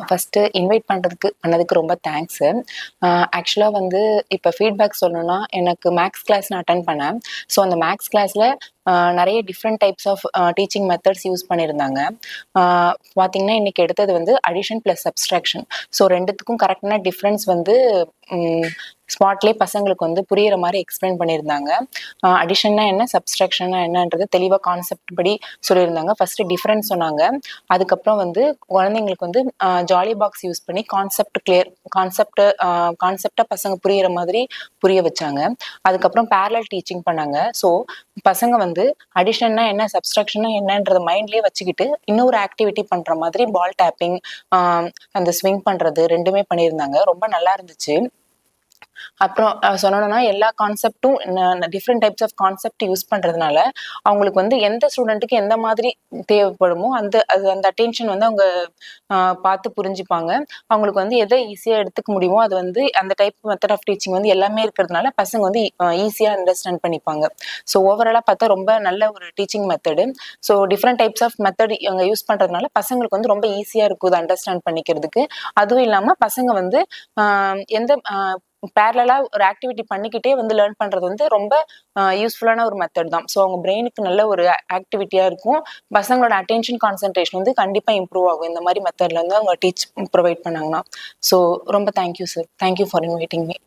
First invite பண்ணதுக்கு ரொம்ப thanks. ஆக்சுவலா வந்து இப்ப ஃபீட்பேக் சொல்லணும்னா, எனக்கு மேத்ஸ் கிளாஸ் நான் அட்டெண்ட் பண்ணேன். ஸோ அந்த மேத்ஸ் கிளாஸ்ல நெறைய different types of teaching methods use பண்ணியிருந்தாங்க. ஆ பார்த்தீங்கன்னா, இன்னைக்கு எடுத்தது வந்து அடிஷன் பிளஸ் சப்ஸ்ட்ராக்ஷன். ஸோ 2த்துக்கும் கரெக்டான டிஃப்ரென்ஸ் வந்து ம் ஸ்பாட்லயே பசங்களுக்கு வந்து புரியிற மாரி எக்ஸ்பிளைன் பண்ணியிருந்தாங்க. அடிஷன்னா என்ன, சப்ஸ்ட்ராக்ஷன்னா என்னன்றது தெளிவா கான்செப்ட் படி சொல்லியிருந்தாங்க. ஃபர்ஸ்ட்டு டிஃபரன்ஸ் சொன்னாங்க. அதுக்கப்புறம் வந்து குழந்தைங்களுக்கு வந்து ஜாலி பாக்ஸ் யூஸ் பண்ணி கான்செப்டா பசங்க புரியிற மாதிரி புரிய வச்சாங்க. அதுக்கப்புறம் பேரலல் டீச்சிங் பண்ணாங்க. ஸோ பசங்க வந்து அடிஷன்னா என்ன, சப்ஸ்ட்ராக்ஷன்னா என்னன்றத மைண்ட்லயே வச்சுக்கிட்டு இன்னொரு ஆக்டிவிட்டி பண்ற மாதிரி பால் டேப்பிங், அந்த ஸ்விங் பண்றது 2மே பண்ணியிருந்தாங்க. ரொம்ப நல்லா இருந்துச்சு. அப்புறம் சொல்லணும்னா எல்லா கான்செப்டும் different types of concept use பண்றதுனால அவங்களுக்கு வந்து எந்த ஸ்டூடெண்ட்டுக்கு எந்த மாதிரி தேவைப்படுமோ அந்த அட்டென்ஷன் வந்து அவங்க பார்த்து புரிஞ்சுப்பாங்க. அவங்களுக்கு வந்து எதை ஈஸியா எடுத்துக்க முடியுமோ அது வந்து அந்த டைப் மெத்தட் ஆஃப் டீச்சிங் வந்து எல்லாமே இருக்கிறதுனால பசங்க வந்து ஈஸியா அண்டர்ஸ்டாண்ட் பண்ணிப்பாங்க. ஸோ ஓவராலா பார்த்தா ரொம்ப நல்ல ஒரு teaching method. So different types of method இவங்க யூஸ் பண்றதுனால பசங்களுக்கு வந்து ரொம்ப ஈஸியா இருக்கும் அண்டர்ஸ்டாண்ட் பண்ணிக்கிறதுக்கு. அதுவும் இல்லாம பசங்க வந்து எந்த பேரலலா ஒரு ஆக்டிவிட்டி பண்ணிக்கிட்டே வந்து லேர்ன் பண்றது வந்து ரொம்ப யூஸ்ஃபுல்லான ஒரு மெத்தட் தான். ஸோ அவங்க பிரெயினுக்கு நல்ல ஒரு ஆக்டிவிட்டியா இருக்கும். பசங்களோட அட்டென்ஷன் கான்சன்ட்ரேஷன் வந்து கண்டிப்பா இம்ப்ரூவ் ஆகும் இந்த மாதிரி மெத்தட்ல இருந்து அவங்க ப்ரொவைட் பண்ணாங்கன்னா. ஸோ ரொம்ப thank you sir. Thank you for inviting me.